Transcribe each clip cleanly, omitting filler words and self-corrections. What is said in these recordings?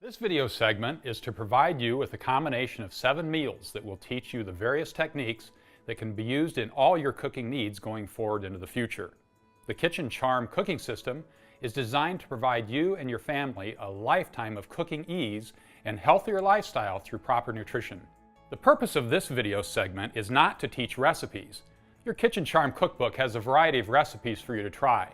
This video segment is to provide you with a combination of 7 meals that will teach you the various techniques that can be used in all your cooking needs going forward into the future. The Kitchen Charm cooking system is designed to provide you and your family a lifetime of cooking ease and healthier lifestyle through proper nutrition. The purpose of this video segment is not to teach recipes. Your Kitchen Charm cookbook has a variety of recipes for you to try.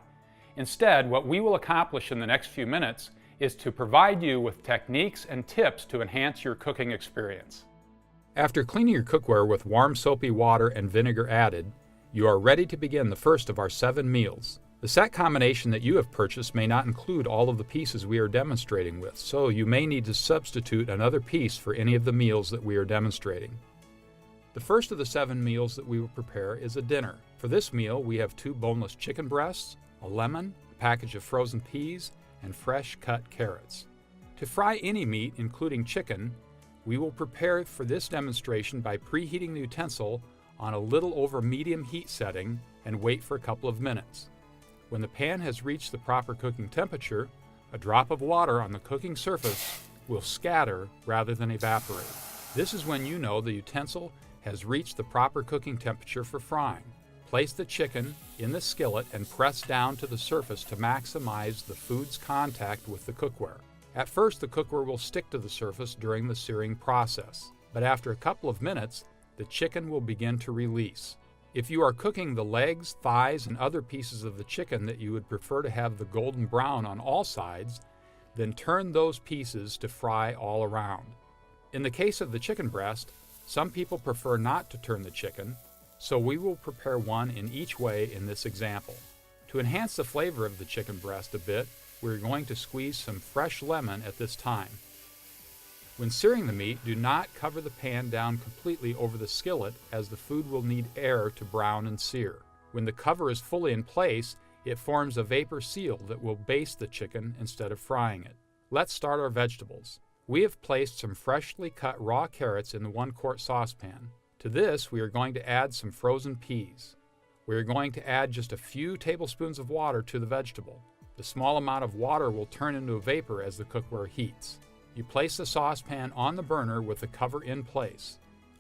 Instead, what we will accomplish in the next few minutes is to provide you with techniques and tips to enhance your cooking experience. After cleaning your cookware with warm soapy water and vinegar added, you are ready to begin the first of our 7 meals. The set combination that you have purchased may not include all of the pieces we are demonstrating with, so you may need to substitute another piece for any of the meals that we are demonstrating. The first of the 7 meals that we will prepare is a dinner. For this meal, we have 2 boneless chicken breasts, a lemon, a package of frozen peas, and fresh cut carrots. To fry any meat, including chicken, we will prepare for this demonstration by preheating the utensil on a little over medium heat setting and wait for a couple of minutes. When the pan has reached the proper cooking temperature, a drop of water on the cooking surface will scatter rather than evaporate. This is when you know the utensil has reached the proper cooking temperature for frying. Place the chicken in the skillet and press down to the surface to maximize the food's contact with the cookware. At first, the cookware will stick to the surface during the searing process, but after a couple of minutes, the chicken will begin to release. If you are cooking the legs, thighs, and other pieces of the chicken that you would prefer to have the golden brown on all sides, then turn those pieces to fry all around. In the case of the chicken breast, some people prefer not to turn the chicken, so we will prepare one in each way in this example. To enhance the flavor of the chicken breast a bit, we're going to squeeze some fresh lemon at this time. When searing the meat, do not cover the pan down completely over the skillet, as the food will need air to brown and sear. When the cover is fully in place, it forms a vapor seal that will baste the chicken instead of frying it. Let's start our vegetables. We have placed some freshly cut raw carrots in the 1-quart saucepan. To this, we are going to add some frozen peas. We are going to add just a few tablespoons of water to the vegetable. The small amount of water will turn into a vapor as the cookware heats. You place the saucepan on the burner with the cover in place.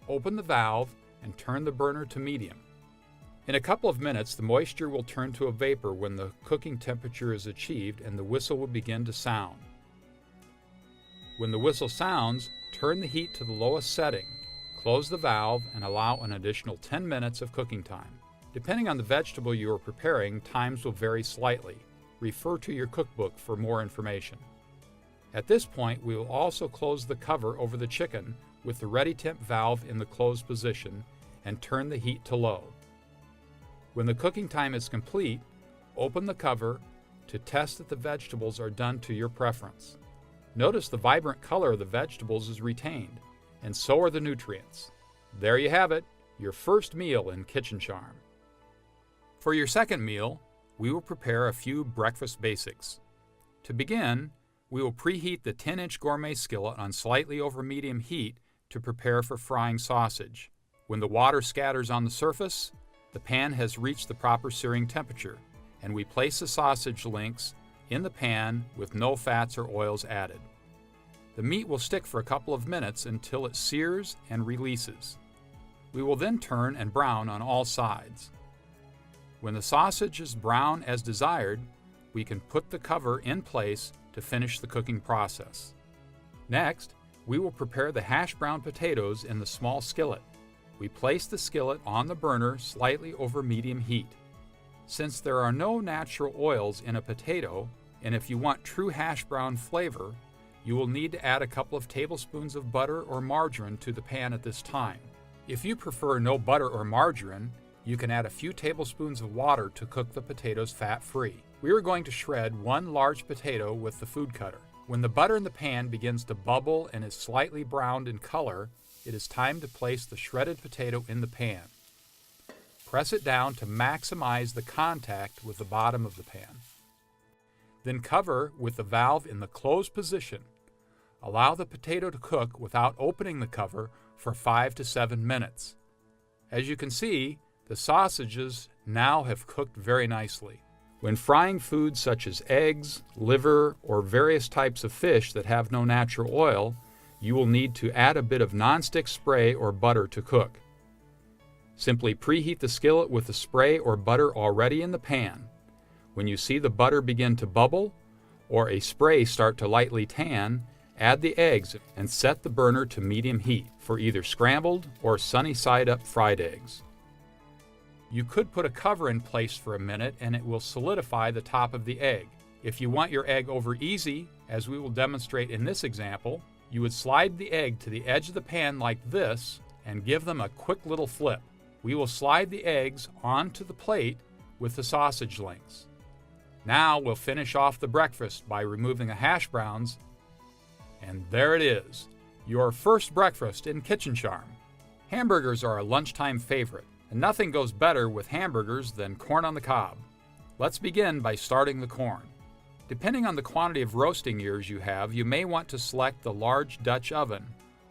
Open the valve and turn the burner to medium. In a couple of minutes, the moisture will turn to a vapor when the cooking temperature is achieved and the whistle will begin to sound. When the whistle sounds, turn the heat to the lowest setting. Close the valve and allow an additional 10 minutes of cooking time. Depending on the vegetable you are preparing, times will vary slightly. Refer to your cookbook for more information. At this point, we will also close the cover over the chicken with the ready temp valve in the closed position and turn the heat to low. When the cooking time is complete, open the cover to test that the vegetables are done to your preference. Notice the vibrant color of the vegetables is retained, and so are the nutrients. There you have it, your first meal in Kitchen Charm. For your second meal, we will prepare a few breakfast basics. To begin, we will preheat the 10-inch gourmet skillet on slightly over medium heat to prepare for frying sausage. When the water scatters on the surface, the pan has reached the proper searing temperature, and we place the sausage links in the pan with no fats or oils added. The meat will stick for a couple of minutes until it sears and releases. We will then turn and brown on all sides. When the sausage is brown as desired, we can put the cover in place to finish the cooking process. Next, we will prepare the hash brown potatoes in the small skillet. We place the skillet on the burner slightly over medium heat. Since there are no natural oils in a potato, and if you want true hash brown flavor, you will need to add a couple of tablespoons of butter or margarine to the pan at this time. If you prefer no butter or margarine, you can add a few tablespoons of water to cook the potatoes fat-free. We are going to shred 1 large potato with the food cutter. When the butter in the pan begins to bubble and is slightly browned in color, it is time to place the shredded potato in the pan. Press it down to maximize the contact with the bottom of the pan. Then cover with the valve in the closed position. Allow the potato to cook without opening the cover for 5 to 7 minutes. As you can see, the sausages now have cooked very nicely. When frying foods such as eggs, liver, or various types of fish that have no natural oil, you will need to add a bit of nonstick spray or butter to cook. Simply preheat the skillet with the spray or butter already in the pan. When you see the butter begin to bubble or a spray start to lightly tan, add the eggs and set the burner to medium heat for either scrambled or sunny side up fried eggs. You could put a cover in place for a minute and it will solidify the top of the egg. If you want your egg over easy, as we will demonstrate in this example, you would slide the egg to the edge of the pan like this and give them a quick little flip. We will slide the eggs onto the plate with the sausage links. Now we'll finish off the breakfast by removing the hash browns, and there it is, your first breakfast in Kitchen Charm. Hamburgers are a lunchtime favorite, and nothing goes better with hamburgers than corn on the cob. Let's begin by starting the corn. Depending on the quantity of roasting ears you have, you may want to select the large Dutch oven,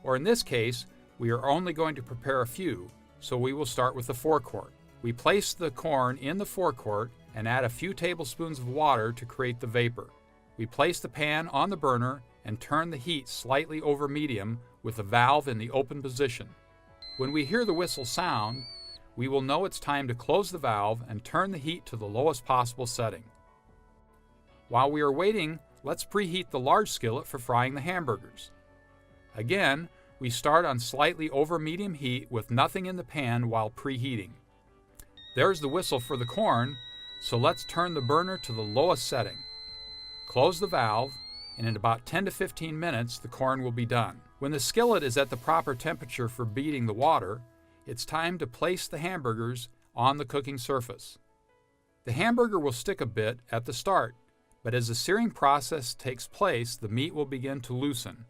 or in this case, we are only going to prepare a few, so we will start with the forecourt. We place the corn in the forecourt and add a few tablespoons of water to create the vapor. We place the pan on the burner and turn the heat slightly over medium with the valve in the open position. When we hear the whistle sound, we will know it's time to close the valve and turn the heat to the lowest possible setting. While we are waiting, let's preheat the large skillet for frying the hamburgers. Again, we start on slightly over medium heat with nothing in the pan while preheating. There's the whistle for the corn, so let's turn the burner to the lowest setting. Close the valve, and in about 10 to 15 minutes the corn will be done. When the skillet is at the proper temperature for beating the water, it's time to place the hamburgers on the cooking surface. The hamburger will stick a bit at the start, but as the searing process takes place, the meat will begin to loosen.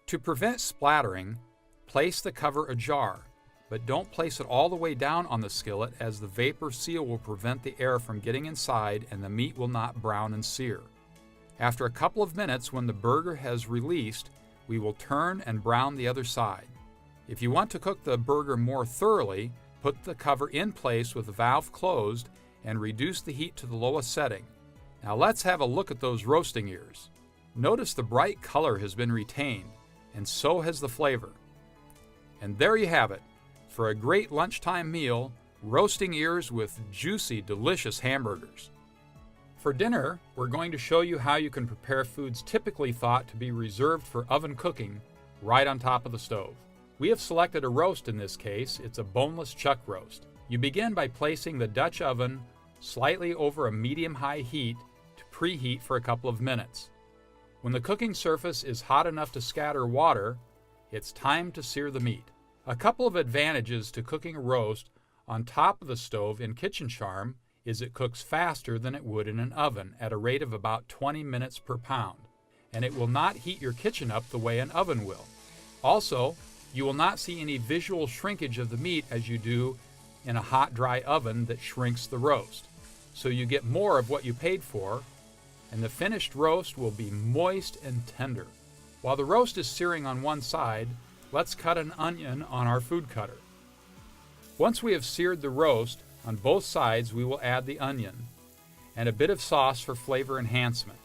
To prevent splattering, place the cover ajar, but don't place it all the way down on the skillet as the vapor seal will prevent the air from getting inside and the meat will not brown and sear. After a couple of minutes, when the burger has released, we will turn and brown the other side. If you want to cook the burger more thoroughly, put the cover in place with the valve closed and reduce the heat to the lowest setting. Now let's have a look at those roasting ears. Notice the bright color has been retained, and so has the flavor. And there you have it. For a great lunchtime meal, roasting ears with juicy, delicious hamburgers. For dinner, we're going to show you how you can prepare foods typically thought to be reserved for oven cooking right on top of the stove. We have selected a roast in this case. It's a boneless chuck roast. You begin by placing the Dutch oven slightly over a medium-high heat to preheat for a couple of minutes. When the cooking surface is hot enough to scatter water, it's time to sear the meat. A couple of advantages to cooking a roast on top of the stove in Kitchen Charm is it cooks faster than it would in an oven at a rate of about 20 minutes per pound, and it will not heat your kitchen up the way an oven will. Also, you will not see any visual shrinkage of the meat as you do in a hot, dry oven that shrinks the roast. So you get more of what you paid for, and the finished roast will be moist and tender. While the roast is searing on one side, let's cut an onion on our food cutter. Once we have seared the roast, on both sides we will add the onion and a bit of sauce for flavor enhancement.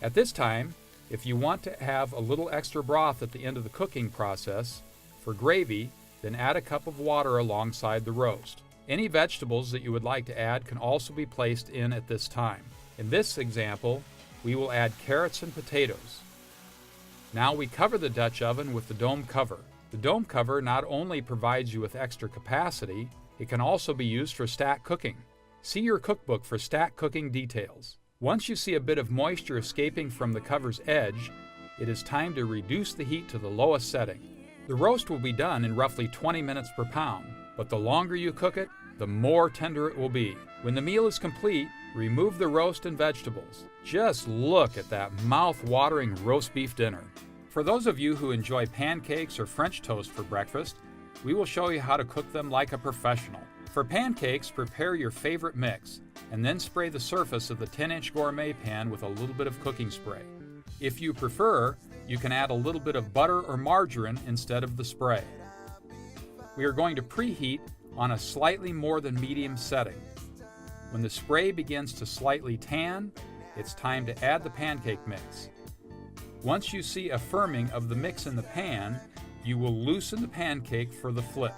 At this time, if you want to have a little extra broth at the end of the cooking process, for gravy, then add a cup of water alongside the roast. Any vegetables that you would like to add can also be placed in at this time. In this example, we will add carrots and potatoes. Now we cover the Dutch oven with the dome cover. The dome cover not only provides you with extra capacity, it can also be used for stack cooking. See your cookbook for stack cooking details. Once you see a bit of moisture escaping from the cover's edge, it is time to reduce the heat to the lowest setting. The roast will be done in roughly 20 minutes per pound, but the longer you cook it, the more tender it will be. When the meal is complete, remove the roast and vegetables. Just look at that mouth-watering roast beef dinner. For those of you who enjoy pancakes or French toast for breakfast, we will show you how to cook them like a professional. For pancakes, prepare your favorite mix, and then spray the surface of the 10-inch gourmet pan with a little bit of cooking spray. If you prefer, you can add a little bit of butter or margarine instead of the spray. We are going to preheat on a slightly more than medium setting. When the spray begins to slightly tan, it's time to add the pancake mix. Once you see a firming of the mix in the pan, you will loosen the pancake for the flip.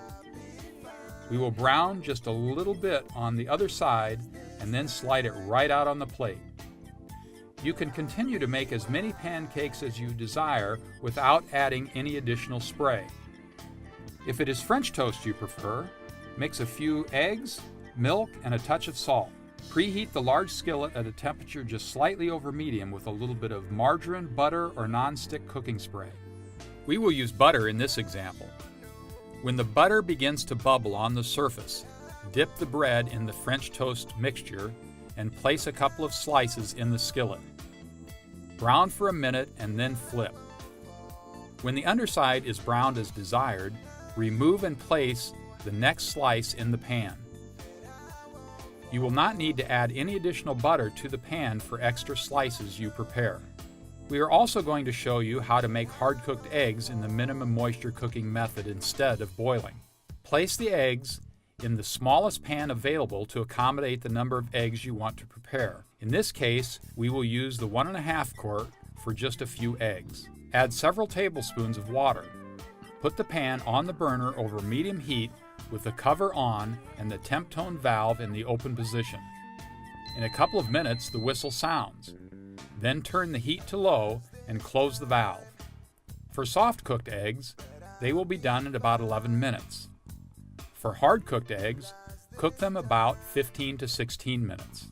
We will brown just a little bit on the other side and then slide it right out on the plate. You can continue to make as many pancakes as you desire without adding any additional spray. If it is French toast you prefer, mix a few eggs, milk, and a touch of salt. Preheat the large skillet at a temperature just slightly over medium with a little bit of margarine, butter, or non-stick cooking spray. We will use butter in this example. When the butter begins to bubble on the surface, dip the bread in the French toast mixture and place a couple of slices in the skillet. Brown for a minute and then flip. When the underside is browned as desired, remove and place the next slice in the pan. You will not need to add any additional butter to the pan for extra slices you prepare. We are also going to show you how to make hard-cooked eggs in the minimum moisture cooking method instead of boiling. Place the eggs in the smallest pan available to accommodate the number of eggs you want to prepare. In this case, we will use the 1.5 quart for just a few eggs. Add several tablespoons of water. Put the pan on the burner over medium heat with the cover on and the temp tone valve in the open position. In a couple of minutes, the whistle sounds. Then turn the heat to low and close the valve. For soft-cooked eggs, they will be done in about 11 minutes. For hard-cooked eggs, cook them about 15 to 16 minutes.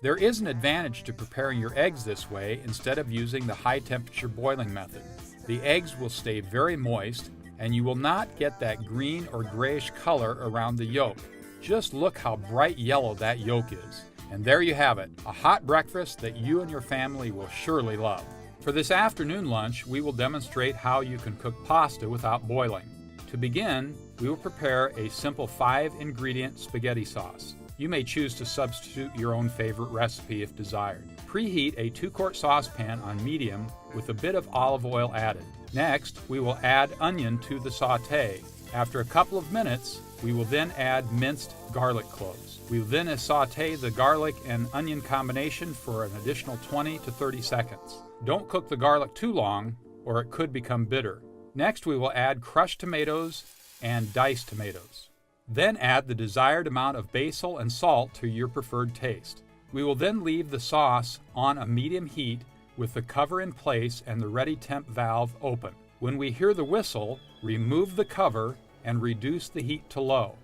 There is an advantage to preparing your eggs this way instead of using the high-temperature boiling method. The eggs will stay very moist, and you will not get that green or grayish color around the yolk. Just look how bright yellow that yolk is. And there you have it, a hot breakfast that you and your family will surely love. For this afternoon lunch, we will demonstrate how you can cook pasta without boiling. To begin, we will prepare a simple 5-ingredient spaghetti sauce. You may choose to substitute your own favorite recipe if desired. Preheat a 2-quart saucepan on medium with a bit of olive oil added. Next, we will add onion to the sauté. After a couple of minutes, we will then add minced garlic cloves. We will then sauté the garlic and onion combination for an additional 20 to 30 seconds. Don't cook the garlic too long, or it could become bitter. Next, we will add crushed tomatoes and diced tomatoes. Then add the desired amount of basil and salt to your preferred taste. We will then leave the sauce on a medium heat with the cover in place and the ready temp valve open. When we hear the whistle, remove the cover and reduce the heat to low.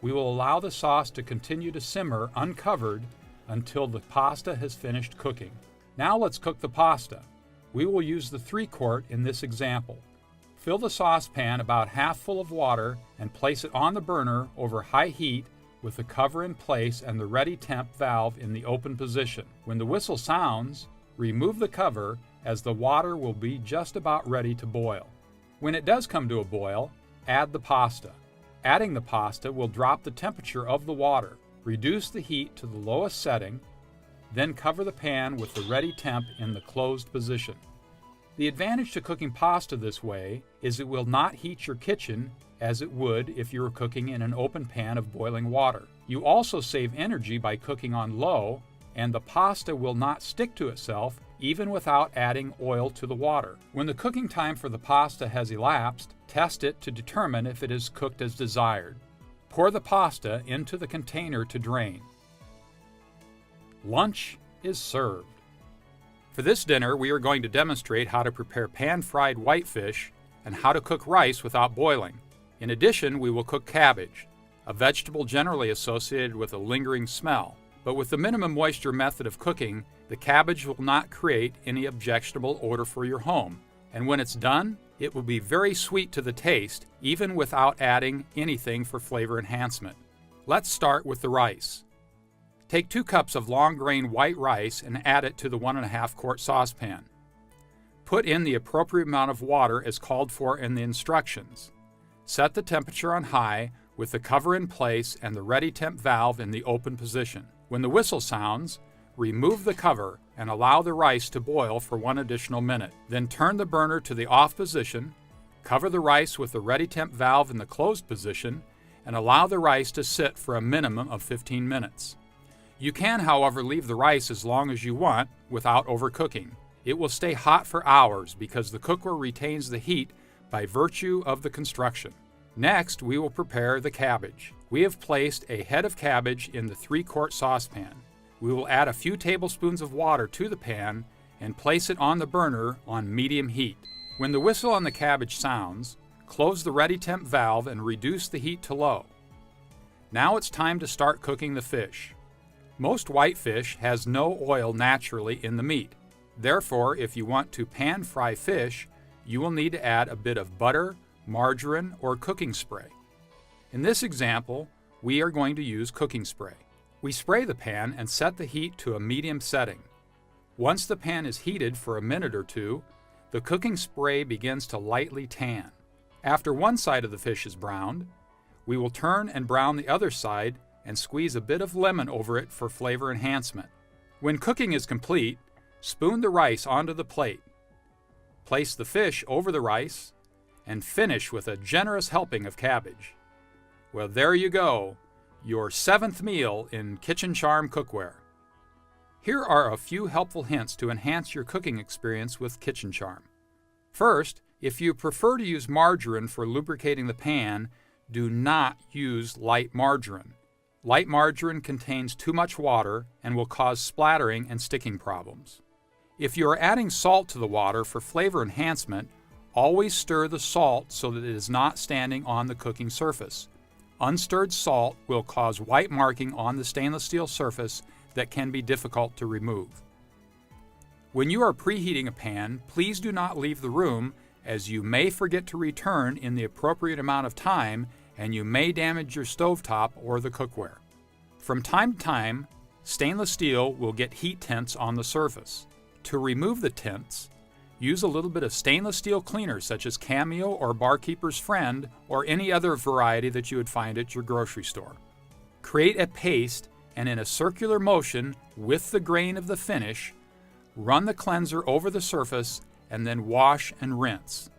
We will allow the sauce to continue to simmer uncovered until the pasta has finished cooking. Now let's cook the pasta. We will use the 3-quart in this example. Fill the saucepan about half full of water and place it on the burner over high heat with the cover in place and the ready temp valve in the open position. When the whistle sounds, remove the cover as the water will be just about ready to boil. When it does come to a boil, add the pasta. Adding the pasta will drop the temperature of the water, reduce the heat to the lowest setting, then cover the pan with the ready temp in the closed position. The advantage to cooking pasta this way is it will not heat your kitchen as it would if you were cooking in an open pan of boiling water. You also save energy by cooking on low, and the pasta will not stick to itself even without adding oil to the water. When the cooking time for the pasta has elapsed, test it to determine if it is cooked as desired. Pour the pasta into the container to drain. Lunch is served. For this dinner, we are going to demonstrate how to prepare pan-fried whitefish and how to cook rice without boiling. In addition, we will cook cabbage, a vegetable generally associated with a lingering smell. But with the minimum moisture method of cooking, the cabbage will not create any objectionable odor for your home. And when it's done, it will be very sweet to the taste, even without adding anything for flavor enhancement. Let's start with the rice. Take 2 cups of long-grain white rice and add it to the 1.5-quart saucepan. Put in the appropriate amount of water as called for in the instructions. Set the temperature on high with the cover in place and the ready temp valve in the open position. When the whistle sounds, remove the cover and allow the rice to boil for 1 additional minute. Then turn the burner to the off position, cover the rice with the ready temp valve in the closed position, and allow the rice to sit for a minimum of 15 minutes. You can, however, leave the rice as long as you want without overcooking. It will stay hot for hours because the cookware retains the heat by virtue of the construction. Next, we will prepare the cabbage. We have placed a head of cabbage in the 3-quart saucepan. We will add a few tablespoons of water to the pan and place it on the burner on medium heat. When the whistle on the cabbage sounds, close the ready temp valve and reduce the heat to low. Now it's time to start cooking the fish. Most white fish has no oil naturally in the meat. Therefore, if you want to pan fry fish, you will need to add a bit of butter, margarine, or cooking spray. In this example, we are going to use cooking spray. We spray the pan and set the heat to a medium setting. Once the pan is heated for a minute or two, the cooking spray begins to lightly tan. After one side of the fish is browned, we will turn and brown the other side and squeeze a bit of lemon over it for flavor enhancement. When cooking is complete, spoon the rice onto the plate. Place the fish over the rice and finish with a generous helping of cabbage. Well, there you go, your 7th meal in Kitchen Charm cookware. Here are a few helpful hints to enhance your cooking experience with Kitchen Charm. First, if you prefer to use margarine for lubricating the pan, do not use light margarine. Light margarine contains too much water and will cause splattering and sticking problems. If you are adding salt to the water for flavor enhancement, always stir the salt so that it is not standing on the cooking surface. Unstirred salt will cause white marking on the stainless steel surface that can be difficult to remove. When you are preheating a pan, please do not leave the room, as you may forget to return in the appropriate amount of time and you may damage your stovetop or the cookware. From time to time, stainless steel will get heat tints on the surface. To remove the tints, use a little bit of stainless steel cleaner such as Cameo or Barkeeper's Friend or any other variety that you would find at your grocery store. Create a paste and in a circular motion with the grain of the finish, run the cleanser over the surface and then wash and rinse.